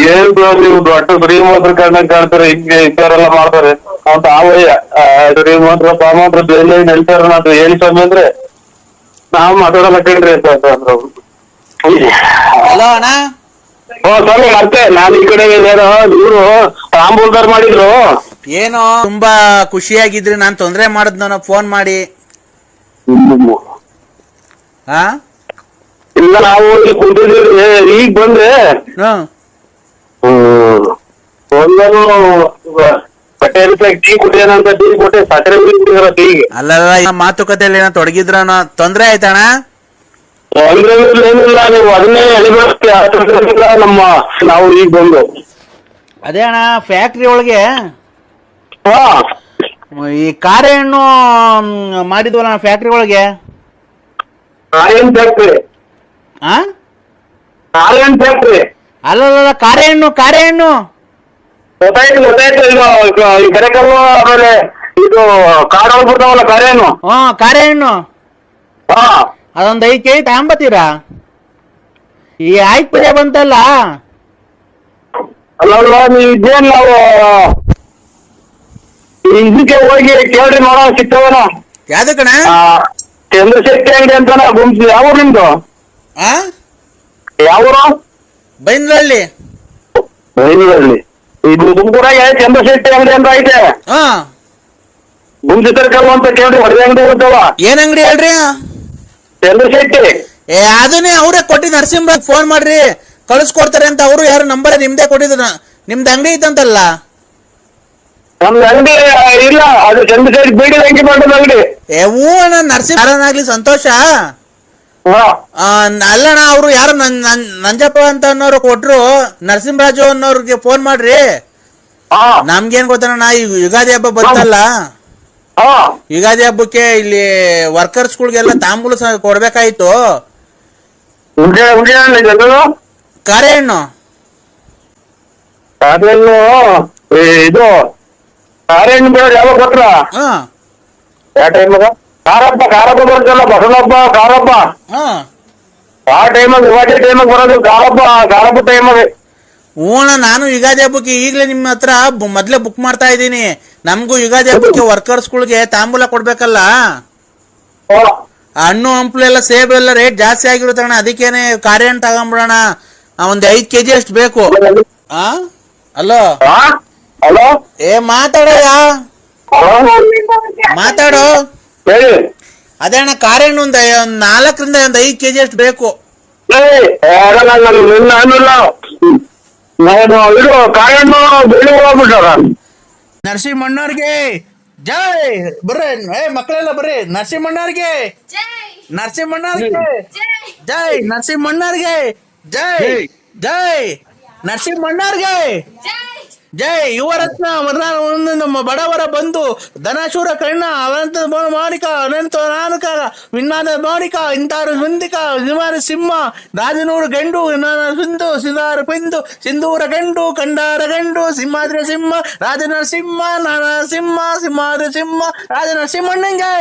ಏನ್ ನೀವು ದೊಡ್ಡ ಶ್ರೀಮಂತರ ಕಣ್ಣಾಗ ಕಾಣ್ತಾರೆ ಹಿಂಗೆ ಇಂಥವ್ರೆಲ್ಲ ಮಾಡ್ತಾರೆ ಅಂತ ಆವಯ್ಯ ಶ್ರೀಮಂತರ ಪಾಮಂತ್ರ ಬೇಲೆ ನಡೀತಾರ ನಾನು ಹೇಳಿ ಸ್ವಾಮಿ ಅಂದ್ರೆ ನಾವು ಮಾತಾಡಲ್ಲ ಕೇಳ್ರಿ ಅಂತ ಅಂದ್ರು. ಹಲೋ ಅಣ್ಣ ಸ್ವಾಮಿ ಮತ್ತೆ ನಾನು ಈ ಕಡೆ ಇವರು ತಾಂಬೂಲ್ದಾರ್ ಮಾಡಿದ್ರು ಏನೋ ತುಂಬಾ ಖುಷಿಯಾಗಿದ್ರಿ ನಾನ್ ತೊಂದ್ರೆ ಮಾಡಿದ್ನ ಫೋನ್ ಮಾಡಿ ಇಲ್ಲ ನಾವು ಇಲ್ಲಿ ಕುಂತಿದ್ದೀವಿ ಈಗ ಬಂದ್ರೆ ಒಂದನು ಟೀ ಕುಡಿಯೋಣಂತ ಟೀ ಕೊಟ್ಟೆ ಸಕ್ಕರೆ ಟೀಗೆ ಅಲ್ಲ ಮಾತುಕತೆಯಲ್ಲಿ ಏನೋ ತೊಡಗಿದ್ರ ತೊಂದ್ರೆ ಆಯ್ತಣ್ಣ ಏನಿಲ್ಲ ನೀವು ಅದನ್ನೇ ಎಳಿಬೇಕಿಲ್ಲ ನಮ್ಮ ನಾವು ಈಗ ಬಂದು ಅದೇ ಅಣ್ಣ ಫ್ಯಾಕ್ಟ್ರಿ ಒಳಗೆ ಈ ಕಾರೆ ಹಣ್ಣು ಮಾಡಿದ್ವಲ್ಲ ಫ್ಯಾಕ್ಟ್ರಿ ಒಳಗೆ ಕಾರೇನ್ ಫ್ಯಾಕ್ಟ್ರಿ ಕಾರೇನ್ ಫ್ಯಾಕ್ಟ್ರಿ ಅಲ್ಲ ಕಾರೆ ಹಣ್ಣು ಗೊತ್ತಾಯ್ತು ಈ ಕರೆಕಲ್ಲು ಆಮೇಲೆ ಇದು ಕಾಡೊಳಗೆ ಬಿಡ್ತಾವಲ್ಲ ಕಾರೆ ಹಣ್ಣು ಕಾರೆ ಹಣ್ಣು ಅದೊಂದ್ 5 ಕೆಜಿ ತಗೊಂಬತ್ತೀರಾ ಈ ಆಯ್ತು ಪೂಜೆ ಬಂತಲ್ಲ ಅಲ್ಲ ನೀವು ಇದೇನ್ ನಾವು ಇದಕ್ಕೆ ಹೋಗಿ ಕೇಳ್ರಿ ನೋಡೋ ಸಿಗ್ತಾವನ ಯಾವ್ದಕ್ಕಣ ಚಂದ್ರಶೆಟ್ಟಿ ಅಂಗಡಿ ಅಂತ ಗುಂಪು ಯಾವ ನಿಮ್ದು ಯಾವೂರು ಬೈಂದ್ರಳ್ಳಿ ಇದು ತುಮಕೂರಾಗ ಚಂದ್ರಶೆಟ್ಟಿ ಅಂಗಡಿ ಅಂತ ಐತೆ ಗುಂಜಿ ಸರ್ಕಲ್ ಅಂತ ಕೇಳ್ರಿ ಹೊಡೆದ ಅಂಗಡಿ ಇರ್ತಾವ ಏನ್ ಅಂಗಡಿ ಹೇಳ್ರಿ ಚಂದ್ರಶೆಟ್ಟಿ ಅದನ್ನೇ ಅವ್ರೇ ಕೊಟ್ಟಿ ನರಸಿಂಹ ಫೋನ್ ಮಾಡ್ರಿ ಕಳಿಸ್ಕೊಡ್ತಾರೆ ಅಂತ ಅವರು ಯಾರು ನಂಬರ್ ನಿಮ್ದೇ ಕೊಟ್ಟಿದ್ರು ನಿಮ್ದು ಅಂಗಡಿ ಐತಂತಲ್ಲ ನಮ್ದು ಅಂಗಡಿ ಇಲ್ಲ ಅದು ಚಂದ್ರಶೆಟ್ಟಿ ಬೀಡಿ ಅಂಗಡಿ ಮಾಡೋದು ಅಂಗಡಿ ಹೂ ಅಣ್ಣ ನರಸಿಂಹನಾಗ್ಲಿ ಸಂತೋಷ ಅಲ್ಲಣ್ಣ ಅವ್ರು ಯಾರು ನಂಜಪ್ಪ ಅಂತ ಅನ್ನೋರು ಕೊಟ್ರು ನರಸಿಂಹರಾಜು ಅನ್ನೋರ್ಗೆ ಫೋನ್ ಮಾಡ್ರಿ ನಮ್ಗೇನ್ ಗೊತ್ತಣ್ಣ ಈ ಯುಗಾದಿ ಹಬ್ಬ ಬಂತಲ್ಲ ಯುಗಾದಿ ಹಬ್ಬಕ್ಕೆ ಇಲ್ಲಿ ವರ್ಕರ್ಸ್ಗಳಿಗೆಲ್ಲ ತಾಂಬೂಲ ಕೊಡ್ಬೇಕಾಯ್ತು ಕಾರೆ ಹಣ್ಣು ಇದು ಕಾರೆ ಹಣ್ಣು ಬೇಡ ಯಾವಾಗ ಕೊಟ್ರ ಯಾವ ಟೈಮಾಗ ಕಾರಪ್ಪ ಬರ್ತಲ್ಲ ಬಸವಪ್ಪ ಕಾರಪ್ಪ ಆ ಟೈಮಾಗ ಯುಗಾದಿ ಟೈಮಾಗ ಬರೋದು ಕಾರಪ್ಪ ಟೈಮಾಗ ಹೂಣ ನಾನು ಯುಗಾದಿ ಹಬ್ಬಕ್ಕೆ ಈಗಲೇ ನಿಮ್ಮ ಹತ್ರ ಮೊದ್ಲೇ ಬುಕ್ ಮಾಡ್ತಾ ಇದ್ದೀನಿ ನಮಗೂ ಯುಗಾದಿ ಹಬ್ಬಕ್ಕೆ ವರ್ಕರ್ಸ್ಗಳಿಗೆ ತಾಂಬೂಲ ಕೊಡ್ಬೇಕಲ್ಲ ಹಣ್ಣು ಹಂಪ್ಲು ಎಲ್ಲ ಸೇಬು ಎಲ್ಲ ರೇಟ್ ಜಾಸ್ತಿ ಆಗಿರುತ್ತೆ ಅಣ್ಣ ಅದಕ್ಕೇನೆ ಕಾರೆ ಹಣ್ಣು ತಗೊಂಬಿಡೋಣ ಒಂದ್ 5 ಕೆಜಿ ಅಷ್ಟು ಬೇಕು ಹಲೋ ಹಲೋ ಮಾತಾಡಯ್ಯ ಮಾತಾಡು. ಹೇಳಿ. ಅದೇ ಅಣ್ಣ ಕಾರೆಣ್ಣು ಒಂದು 4ರಿಂದ 5 kg ಅಷ್ಟು ಬೇಕು. ಇದು ಕಾಯನ್ನು ಬೆಳಿ ಹೋಗ್ಬಿಟ್ಟಾರ. ನರಸಿಂಹಣ್ಣವ್ರಿಗೆ ಜೈ. ಬರ್ರಿ ಮಕ್ಕಳೆಲ್ಲ ಬರ್ರಿ. ನರಸಿಂಹಣ್ಣವ್ರಿಗೆ ನರಸಿಂಹಣ್ಣವ್ರಿಗೆ ಜೈ. ನರಸಿಂಹಣ್ಣವ್ರಿಗೆ ಜೈ. ಜೈ ನರಸಿಂಹಣ್ಣವ್ರಿಗೆ ಜೈ. ಯುವರತ್ನ ನಮ್ಮ ಬಡವರ ಬಂಧು ಧನಶೂರ ಕರ್ಣ ಅನಂತ ಮಾಣಿಕ ಅನಂತ ನಾನಕ ವಿನ್ನಾದ ಮಾಣಿಕ ಇಂತಾರು ಮುಂದಿಕ ನಿವಾರ ಸಿಂಹ ರಾಜನೂರು ಗಂಡು ಸಿಂಧು ಸಿಂಧಾರ ಪಿಂದು ಸಿಂಧೂರ ಗಂಡು ಕಂಡಾರ ಗಂಡು ಸಿಂಹಾದ್ರಿ ಸಿಂಹ ರಾಜನ ಸಿಂಹ ನಾನ ಸಿಂಹ ಸಿಂಹಾದ್ರಿ ಸಿಂಹ ರಾಜನ ಸಿಂಹಣ್ಣಂಗೆ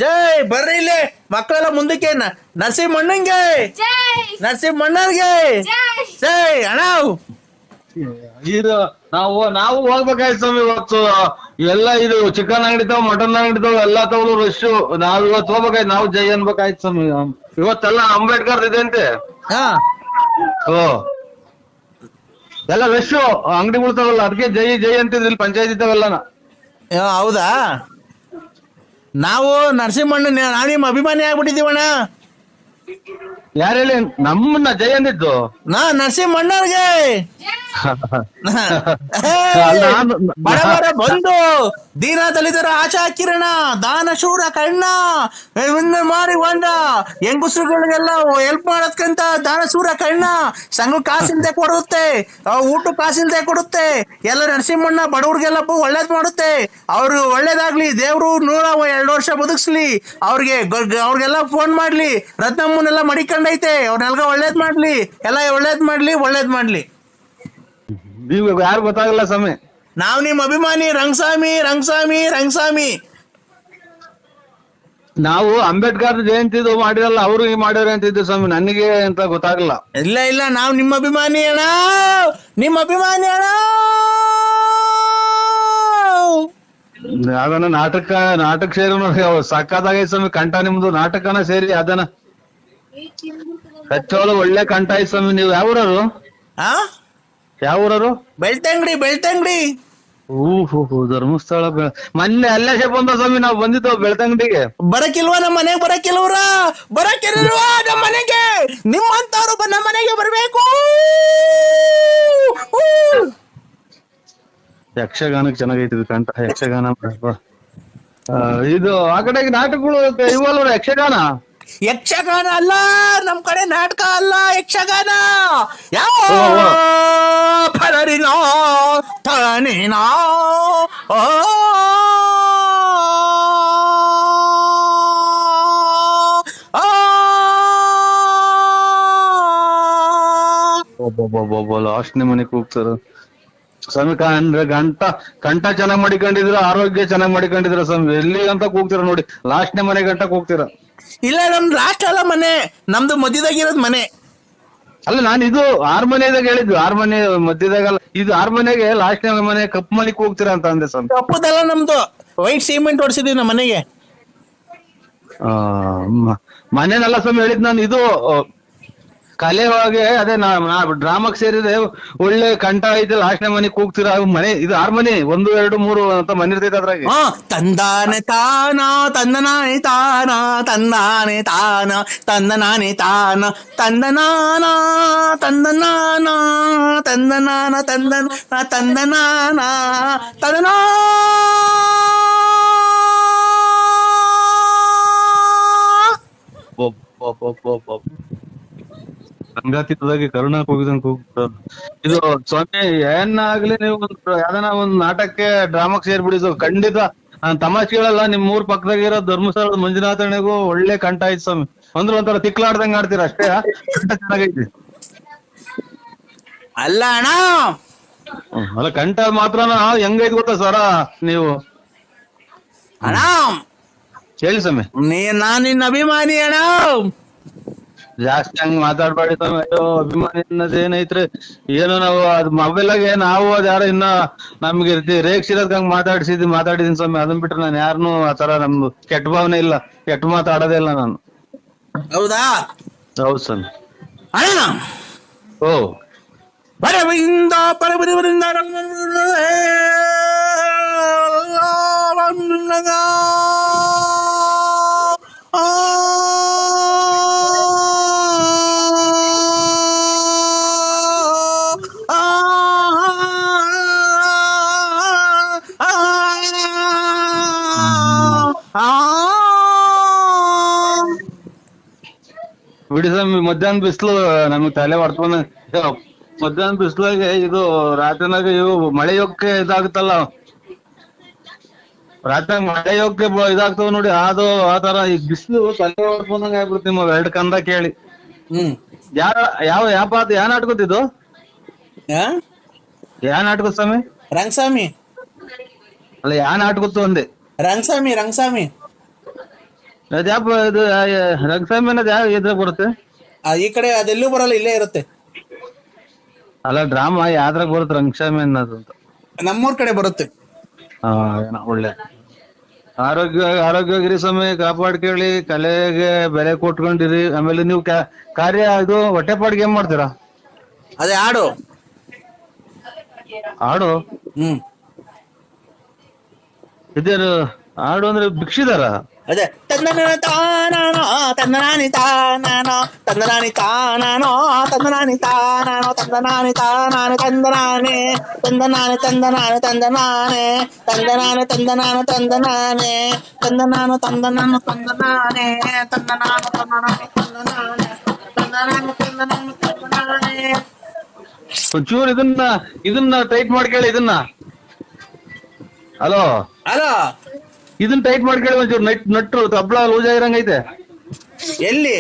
ಜೈ. ಬರ್ರಿ ಇಲ್ಲಿ ಮಕ್ಕಳೆಲ್ಲ ಮುಂದಕ್ಕೆ. ನರಸಿಂಹಣ್ಣಂಗೆ ನರಸಿಂಹಣ್ಣರ್ಗೆ ಜೈ. ಅಣ್ಣ ಇದು ನಾವು ಹೋಗ್ಬೇಕಾಯ್ತು ಸ್ವಾಮಿ. ಇವತ್ತು ಎಲ್ಲ ಇದು ಚಿಕನ್ ಅಂಗಡಿ ತಾವ್ ಮಟನ್ ಅಂಗಡಿ ತಾವ್ ಎಲ್ಲಾ ತಗೊಳ್ಳೋ ರಶ್. ನಾವ್ ಇವತ್ತು ಹೋಗ್ಬೇಕಾಯ್ತು. ನಾವು ಜೈ ಅನ್ಬೇಕಾಯ್ತು ಸ್ವಾಮಿ. ಇವತ್ತೆಲ್ಲ ಅಂಬೇಡ್ಕರ್ ಇದೆ ಅಂತೆ. ಓ ಎಲ್ಲ ರಶ್ ಅಂಗಡಿಗಳು ತಾವಲ್ಲ, ಅದಕ್ಕೆ ಜೈ ಜೈ ಅಂತಿದ್ರು ಇಲ್ಲಿ ಪಂಚಾಯತಿ ತಾವೆಲ್ಲನ. ಹೌದಾ? ನಾವು ನರಸಿಂಹಣ್ಣ ನಾವು ನಿಮ್ಮ ಅಭಿಮಾನಿ ಆಗ್ಬಿಟ್ಟಿದೀವಣ್ಣ. ಯಾರು ಹೇಳಿ ನಮ್ಮನ್ನ ಜೈ ಅಂದಿದ್ದು? ನರಸಿಂಹಣ್ಣವ್ರಿಗೆ ಬಡವರ ಬಂಧು ದೀನ ದಲಿತರ ಆಶಾ ಕಿರಣ ದಾನಶೂರ ಕಣ್ಣ ಮಾಡಿ ಹೊಂಡ ಹೆಂಗಸರುಗಳಿಗೆಲ್ಲ ಹೆಲ್ಪ್ ಮಾಡೋದ್ಕಂತ ದಾನಶೂರ ಕಣ್ಣ. ಸಂಘ ಕಾಸಿಲ್ದೆ ಕೊಡುತ್ತೆ, ಊಟ ಕಾಸಿಲ್ದೆ ಕೊಡುತ್ತೆ. ಎಲ್ಲ ನರಸಿಂಹಣ್ಣ ಬಡವ್ರಿಗೆಲ್ಲ ಒಳ್ಳೇದ್ ಮಾಡುತ್ತೆ. ಅವ್ರು ಒಳ್ಳೇದಾಗ್ಲಿ, ದೇವ್ರು 102 ವರ್ಷ ಬದುಕ್ಸ್ಲಿ. ಅವ್ರಿಗೆಲ್ಲ ಫೋನ್ ಮಾಡ್ಲಿ. ರತ್ನಮ್ಮನೆಲ್ಲ ಮಡಿಕೊಂಡೈತೆ, ಅವ್ರನ್ನೆಲ್ಲ ಒಳ್ಳೇದ್ ಮಾಡ್ಲಿ. ಎಲ್ಲ ಒಳ್ಳೇದ್ ಮಾಡ್ಲಿ. ನೀವು ಯಾರು ಗೊತ್ತಾಗಲ್ಲ ಸ್ವಾಮಿ. ನಾವ್ ನಿಮ್ ಅಭಿಮಾನಿ ರಂಗಸ್ವಾಮಿ. ನಾವು ಅಂಬೇಡ್ಕರ್ ಜಯಂತಿದು ಮಾಡಿರಲ್ಲ, ಅವರು ಈ ಮಾಡ್ಯಾರ ಅಂತಿದ್ದು ಸ್ವಾಮಿ. ನನಗೆ ಅಂತ ಗೊತ್ತಾಗಲ್ಲ. ಇಲ್ಲ ನಾವ್ ನಿಮ್ಮ ಅಭಿಮಾನಿ ಅಣ್ಣ. ಅದನ್ನ ನಾಟಕ ಸೇರಿ ನೋಡಿ ಸಕ್ಕತ್ತಾಗೈತೆ ಸ್ವಾಮಿ. ಕಂಠ ನಿಮ್ದು ನಾಟಕನ ಸೇರಿ ಅದನ್ನ ಕಚ್ಚೋಳು ಒಳ್ಳೆ ಕಂಠ ಐತ್ ಸ್ವಾಮಿ. ನೀವು ಯಾವೂರರು? ಬೆಳ್ತಂಗಡಿ. ಧರ್ಮಸ್ಥಳ ಮೊನ್ನೆ ಅಲ್ಲೇ ಬಂದ ಸ್ವಾಮಿ. ನಾವು ಬಂದಿದ್ದೋ ಬೆಳ್ತಂಗಡಿಗೆ. ಬರಕಿಲ್ವಾ ನಮ್ಮ ಮನೆಗೆ? ಬರಕಿಲ್ವಾ ನಮ್ಮ ಮನೆಗೆ? ನಿಮ್ಮಂತವ್ರು ನಮ್ಮ ಮನೆಗೆ ಬರ್ಬೇಕು. ಯಕ್ಷಗಾನಕ್ಕೆ ಚೆನ್ನಾಗೈತಿ ಕಂಠ. ಯಕ್ಷಗಾನ ಇದು ಆ ಕಡೆಗೆ ನಾಟಕಗಳು ಇವಲ್ವ? ಯಕ್ಷಗಾನ ಅಲ್ಲ ನಮ್ ಕಡೆ, ನಾಟಕ ಅಲ್ಲ, ಯಕ್ಷಗಾನ. ಯಾವ ಫಲರಿನೋ ತನೇನೋ ಲಾಸ್ಟ್ನೇ ಮನೆಗೆ ಹೋಗ್ತಾರ ಸ್ವಾಮಿ. ಕಂಠ ಚೆನ್ನಾಗ್ ಮಾಡಿಕೊಂಡಿದ್ರ, ಆರೋಗ್ಯ ಚೆನ್ನಾಗ್ ಮಾಡಿಕೊಂಡಿದ್ರ ಸ್ವಾಮಿ. ಎಲ್ಲಿ ಅಂತ ಕೂಗ್ತೀರ ನೋಡಿ, ಲಾಸ್ಟ್ನೇ ಮನೆ ಗಂಟ ಕೂಗ್ತೀರ. ಇಲ್ಲ ನಮ್ದು ಲಾಸ್ಟ್ ಅಲ್ಲ ಮನೆ, ನಮ್ದು ಮಧ್ಯದಾಗಿರೋದ್ ಮನೆ. ಅಲ್ಲ ನಾನು ಇದು 6 ಮನೆದಾಗ ಹೇಳಿದ್ದು. 6 ಮನೆ ಮಧ್ಯದಾಗಲ್ಲ, ಇದು 6 ಮನೆಗೆ ಲಾಸ್ಟ್ನೇ ಮನೆ ಕಪ್ಪು ಮನೆಗೆ ಹೋಗ್ತೀರಾ ಅಂತ ಅಂದೆ ಸ್ವಾಮಿ. ಕಪ್ಪುದಲ್ಲ ನಮ್ದು, ವೈಟ್ ಸಿಮೆಂಟ್ ಹೊಡ್ಸಿದೀವಿ ನಮ್ಮ ಮನೆಗೆ. ಮನೆನಲ್ಲ ಸ್ವಾಮಿ ಹೇಳಿದ್ ನಾನು. ಇದು ಕಲೆ ಒಳಗೆ ಅದೇ ಡ್ರಾಮಾಕ್ ಸೇರಿದೆ. ಒಳ್ಳೆ ಕಂಠ ಐತೆ, ಲಾಸ್ಟ್ನೇ ಮನೆ ಕೂಗ್ತೀರಾ. ಮನೆ ಇದು 6 ಮನೆ, 1 2 3 ಅಂತ ಮನೆ ಇರ್ತೈತೆ ಅದ್ರಾಗೆ. ತಂದಾನೆ ತಾನ ತಂದನಾನೆ ತಾನ ತಂದಾನೆ ತಾನ ತಂದನಾನೆ ತಾನ ತಂದನಾನ ತಂದನಾನ ತಂದನಾನ ತಂದನಾನ ತಂದನಾ. ಸಂಗಾತಿದಾಗಿ ಕರುಣಾ ಹೋಗಿದಂಗ ಹೋಗ್ತಾರ. ಇದು ಸ್ವಾಮಿ ಏನಾಗ್ಲಿ, ನೀವು ಯಾವ್ದಾನ ಒಂದ್ ನಾಟಕಕ್ಕೆ ಡ್ರಾಮಾಕ್ ಸೇರ್ಬಿಡಿದು ಖಂಡಿತ. ತಮಾಷೆ ಹೇಳಲ್ಲ. ನಿಮ್ ಊರ್ ಪಕ್ಕದಾಗಿರೋ ಧರ್ಮಸ್ಥಳದ ಮಂಜುನಾಥನಿಗೂ ಒಳ್ಳೆ ಕಂಠ ಐತಿ ಸ್ವಾಮಿ. ಅಂದ್ರೆ ಒಂಥರ ತಿಕ್ಲಾಡ್ದಂಗ ಆಡ್ತೀರ ಅಷ್ಟೇ. ಕಂಠ ಚೆನ್ನಾಗೈತಿ. ಅಲ್ಲ ಅಣ್ಣ, ಅಲ್ಲ ಕಂಠ ಮಾತ್ರನ ಹೆಂಗೈತಿ ಗೊತ್ತಾ ಸರ ನೀವು? ಅಣ್ಣ ಹೇಳಿ ಸ್ವಾಮಿ. ನಾನ್ ನಿನ್ನ ಅಭಿಮಾನಿ ಅಣ್ಣ. ಜಾಸ್ತಿ ಹಂಗ್ ಮಾತಾಡ್ಬೇಡಿ ಸ್ವಾಮಿ. ಅಯ್ಯೋ ಅಭಿಮಾನಿ ಅನ್ನೋದೇನೈತ್ರಿ? ಏನೋ ನಾವು ಅದ್ ಮೊಬೈಲಾಗೆ ನಾವು ಅದ್ ಯಾರೋ ಇನ್ನ ನಮ್ಗೆ ರೇಗ್ಸಿರೋದ್ ಹಂಗ್ ಮಾತಾಡಿದೀನಿ ಸ್ವಾಮಿ. ಅದನ್ ಬಿಟ್ರೆ ನಾನು ಯಾರನ್ನು ಆತರ ನಮ್ದು ಕೆಟ್ಟ ಭಾವನೆ ಇಲ್ಲ, ಕೆಟ್ಟ ಮಾತಾಡೋದೇ ಇಲ್ಲ ನಾನು. ಹೌದಾ? ಹೌದು ಸ್ವಾಮಿ. ಅಣ್ಣ ಓ ಬರವಿಂದ ಪರಬರಿವರಿಂದ ಬಿಡಿ ಸ್ವಾಮಿ, ಮಧ್ಯಾಹ್ನ ಬಿಸಿಲು ನಮಗ್ ತಲೆ ಹೊಡ್ಕೊಂಡ್ ಮಧ್ಯಾಹ್ನ ಬಿಸಿಲಾಗೆ ಇದು ರಾತ್ರಿನಾಗ ಇವು ಮಳೆ ಯೋಗಕ್ಕೆ ಇದಾಗುತ್ತಲ್ಲ, ರಾತ್ರಿ ಮಳೆ ಯೋಗಕ್ಕೆ ಇದಾಗ್ತಾವ ನೋಡಿ, ಅದು ಆತರ ಈ ಬಿಸಿಲು ತಲೆ ಹೊಡ್ಕೊಂಡಂಗ ಆಗ್ಬಿಡುತ್ತೆ ನಿಮ್ಮವ್ ಎರಡ್ ಕಂದ ಕೇಳಿ. ಯಾವ ನಾಟಕದ್ದು ಯಾ ನಾಟಕ ಸ್ವಾಮಿ? ರಂಗಸ್ವಾಮಿ ಅಲ್ಲ, ಯಾ ನಾಟಕತ್ತು ಅಂದೆ. ರಂಗಸ್ವಾಮಿ ಅದ್ಯಾಪ ಇದು ರಂಗಸ್ವಾಮಿ ಅನ್ನೋದು ಯಾವ ಇದ್ರಾಗ ಬರುತ್ತೆ? ಈ ಕಡೆ ಅದೆಲ್ಲೂ ಬರಲ್ಲ, ಇಲ್ಲೇ ಇರುತ್ತೆ. ಅಲ್ಲ, ಡ್ರಾಮಾ ಯಾವ್ದ್ರಾಗ ಬರುತ್ತೆ ರಂಗಸ್ವಾಮಿ ಅನ್ನೋದು ಅಂತ? ನಮ್ಮೂರ್ ಕಡೆ ಬರುತ್ತೆ. ಒಳ್ಳೆ ಆರೋಗ್ಯವಾಗಿರಿ ಸ್ವಾಮಿ, ಕಾಪಾಡ್ಕೊಳ್ಳಿ, ಕಲೆಗೆ ಬೆಲೆ ಕೊಟ್ಕೊಂಡಿರಿ. ಆಮೇಲೆ ನೀವು ಕಾರ್ಯ ಇದು ಹೊಟ್ಟೆಪಾಡಿಗೆ ಏನ್ ಮಾಡ್ತೀರಾ? ಅದೇ ಹಾಡು ಇದೇನು ಹಾಡು ಅಂದ್ರೆ ಭಿಕ್ಷಿದಾರ? ಅದೇ ತಂದನಾನಿ ತಾನಾನೋ ತಂದನಾನಿ ತಾನಾನೋ ತಂದನಾನಿ ತಾನಾನೋ ತಂದನಾನಿ ತಾನಾನೋ ತಂದನಾನಿ ತಾನಾನೆ ತಂದನಾನೆ ತಂದನಾನೆ ತಂದನಾನೆ ತಂದನಾನೆ ತಂದನಾನೆ ತಂದನಾನೆ ತಂದನಾನೆ ತಂದನಾನು ತಂದನಾನು ತಂದನಾನೆ ತಂದನಾನು ತಂದನಾನೆ ತಂದನಾನೆ ತಂದನಾನು ತಂದನಾನು ತಂದನಾನೆ. ಒಂಚೂರು ಇದನ್ನ ಟೈಟ್ ಮಾಡ್ಕೊಳ್ಳಿ. ಹಲೋ, ಇದನ್ನ ಟೈಟ್ ಮಾಡ್ಕೊಳ್ಳಿ ಒಂಚೂರು. ನಟ್ರು ತಬ್ಲ ಲೂಸ್ ಆಗಿರಂಗೈತೆ. ಎಲ್ಲಿ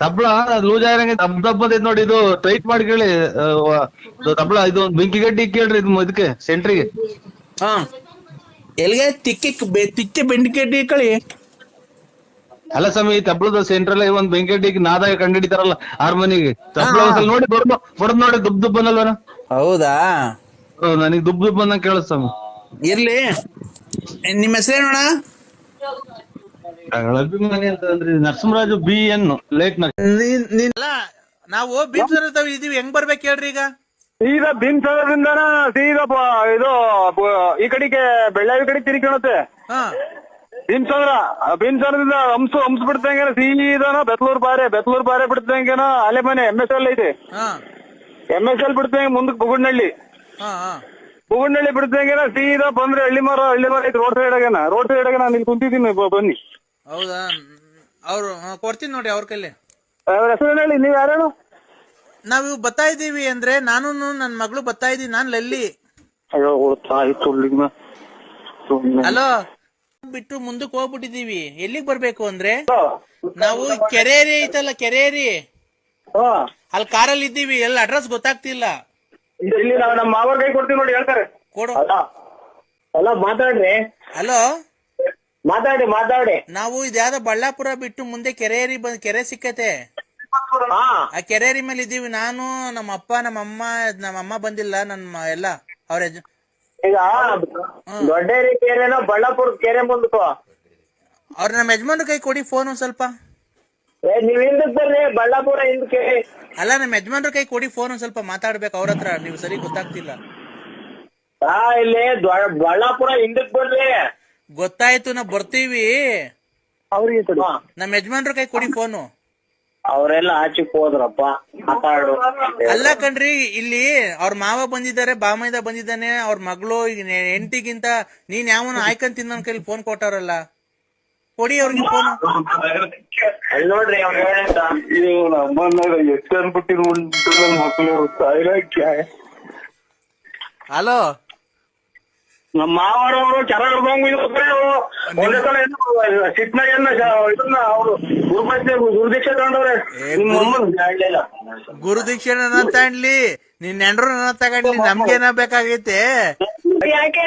ತಬ್ಲ ಲೂಸ್ ಆಗಿರಂಗೈತೆ, ದಬ್ಬ ಐತೆ ನೋಡಿ. ಇದು ಟೈಟ್ ಮಾಡ್ಕೊಳ್ಳಿ ತಬ್ಲ. ಇದು ಬೆಂಕಿ ಗಡ್ಡಿ ಕೇಳ್ರಿ ಇದಕ್ಕೆ ಸೆಂಟ್ರಿಗೆ. ಎಲ್ಲಿಗೆ ತಿಕ್ಕೆ ಬೆಂಕಿ ಕಳಿ. ಅಲ್ಲ ಸ್ವಾಮಿ, ತಬ್ಲದ ಸೆಂಟ್ರಲ್ ಒಂದ್ ಬೆಂಕಿ ಗಡ್ಡಿಗೆ ನಾದಾಗ ಕಂಡಿಡಿತಾರಲ್ಲ ಹಾರ್ಮೋನಿಗೆ. ತಬ್ಲ ಒಂದ್ಸಲ ನೋಡಿ ಬಡದ್ ನೋಡಿ ದುಬ್ ದುಬ್ ಅನ್ನಲ್ವನ? ಹೌದಾ, ನನಗ್ ದುಬ್ ದುಬ್ ಅಂದಂಗ ಕೇಳ ಸ್ವಾಮಿ. ಇರ್ಲಿ, ನಿಮ್ಮ ಹೆಸರೇನೋಣ? ಅಭಿಮಾನಿ ಅಂತ ಅಂದ್ರೆ ನರಸಿಂಹರಾಜು BN ಲೇಟ್. ನಾವು ಭೀಮಸರ ಇದೀವಿ, ಹೆಂಗ್ ಬರ್ಬೇಕು ಹೇಳ್ರಿ? ಈಗ ಸೀದಾ ಭೀಮಸರದಿಂದ ಸೀದಾ ಇದು ಈ ಕಡೆಗೆ ಬೆಳ್ಳಾವಿ ಕಡೆ ತಿರ್ಕೊಳತ್ತೆ. ಭೀಮಸರದಿಂದ ಹಂಸ ಬಿಡ್ತಂಗೇನ ಸೀದಾನ ಬೆತ್ಲೂರ್ ಬಾರೆ ಬಿಡ್ತಂಗೇನ ಅಲೆಮನೆ MSL ಐತಿ. MSL ಬಿಡ್ತಂಗ ಮುಂದಕ್ಕೆ ಬುಗುಡ್ನಳ್ಳಿ ಬಿಡ್ತಂಗೇನ ಸೀದಾ ಬಂದ್ರೆ ಹಳ್ಳಿ ಮರ ಐತಿ. ರೋಡ್ ಸೈಡ್ ನಾನು ಇಲ್ಲಿ ಕುಂತಿದ್ದೀನಿ, ಬನ್ನಿ. ಹೌದಾ, ಅವ್ರು ಕೊಡ್ತೀನಿ ನೋಡಿ ಅವ್ರ ಕೈಲಿ. ಅವ್ರ ಹೆಸರು ಹೇಳಿ, ನೀವ್ ಯಾರೇನು? ನಾವು ಬರ್ತಾ ಇದೀವಿ ಅಂದ್ರೆ ನಾನು ನನ್ ಮಗಳು ಬರ್ತಾ ಇದೀವಿ. ನಾನ್ ಲಲ್ಲಿ. ಹಲೋ, ಬಿಟ್ಟು ಮುಂದಕ್ಕೆ ಹೋಗ್ಬಿಟ್ಟಿದೀವಿ. ಎಲ್ಲಿಗ್ ಬರ್ಬೇಕು ಅಂದ್ರೆ ನಾವು ಕೆರೇರಿ ಐತಲ್ಲ, ಕೆರೇರಿ ಅಲ್ಲಿ ಕಾರಲ್ಲಿ ಇದ್ದೀವಿ. ಎಲ್ಲ ಅಡ್ರೆಸ್ ಗೊತ್ತಾಗ್ತಿಲ್ಲ. ಇಲ್ಲಿ ನಾವು ನಮ್ಮ ಮಾವರ ಕೈ ಕೊಡ್ತೀವಿ ನೋಡಿ, ಹೇಳ್ತಾರೆ. ಕೊಡು. ಅಲ್ಲ ಮಾತಾಡ್ರಿ. ಹಲೋ, ಮಾತಾಡಿ. ನಾವು ಇದ್ಯಾವ್ದೋ ಬಳ್ಳಾಪುರ ಬಿಟ್ಟು ಮುಂದೆ ಕೆರೇರಿ ಕೆರೆ ಸಿಕ್ಕತೆ. ಆ ಕೆರೇರಿ ಮೇಲೆ ಇದ್ದೀವಿ. ನಾನು ನಮ್ಮ ಅಪ್ಪ ನಮ್ಮಮ್ಮ ಬಂದಿಲ್ಲ. ನನ್ನ ಎಲ್ಲ ಅವ್ರ ಈಗ ದೊಡ್ಡೇರಿ ಕೆರೆನೋ ಬಳ್ಳಾಪುರ ಕೆರೆ ಮುಂದಕ್ಕೋ ಅವ್ರ ನಮ್ಮ ಯಜಮಾನ್ರ ಕೈ ಕೊಡಿ ಫೋನ್ ಒಂದ್ ಸ್ವಲ್ಪ. ನೀವ್ ಹಿಂದಕ್ ಬರ್ರಿ, ಬಳ್ಳಾಪುರ ಹಿಂದಕ್ಕೆ. ಅಲ್ಲ, ನಮ್ಮ ಯಜಮಾನ್ರ ಕೈ ಕೊಡಿ ಫೋನ್ ಒಂದ್ ಸ್ವಲ್ಪ ಮಾತಾಡ್ಬೇಕು ಅವ್ರ ಹತ್ರ. ನೀವು ಸರಿ ಗೊತ್ತಾಗ್ತಿಲ್ಲ. ಇಲ್ಲಿ ಬಳ್ಳಾಪುರ ಹಿಂದಕ್ ಬರ್ರಿ. ಗೊತ್ತಾಯ್ತು, ನಾವ್ ಬರ್ತೀವಿ. ಅವ್ರಿಗೆ ನಮ್ಮ ಯಜಮಾನ್ರ ಕೈ ಕೊಡಿ ಫೋನು. ಅವರೆಲ್ಲ ಆಚೆಕ್ ಹೋದ್ರಪ್ಪ, ಮಾತಾಡು. ಅಲ್ಲ ಕಣ್ರಿ, ಇಲ್ಲಿ ಅವ್ರ ಮಾವ ಬಂದಿದ್ದಾರೆ, ಬಾಮೈದ ಬಂದಿದ್ದಾನೆ, ಅವ್ರ ಮಗಳು ಹೆಂಡತಿಗಿಂತ ನೀನ್ ಯಾವನ ಆಯ್ಕೊಂಡ್ ತಿನ್ನೋ ಕೈಲಿ ಫೋನ್ ಕೊಟ್ಟಾರಲ್ಲ, ಕೊಡಿ ಅವ್ರಿಗೆ ಫೋನ್. ಅಲ್ಲಿ ನೋಡ್ರಿ, ಹಲೋ, ನಮ್ಮ ಮಾವರವರು ಚರಗಡ್ದಂಗ್ ಒಂದೇ ಸಲ ಸಿಟ್ನಾಗ ಇದನ್ನ ಅವರು ಗುರುದೀಕ್ಷೆ ತಗೊಂಡವ್ರೆ. ಗುರುದೀಕ್ಷೆ ನನ್ನ ತಗೊಂಡ್ಲಿ, ನಿನ್ ನೆಂಡ್ರು ನನ್ನ ತಗೊಂಡ್ಲಿ, ನಮ್ಗೇನ ಬೇಕಾಗೈತೆ? ಯಾಕೆ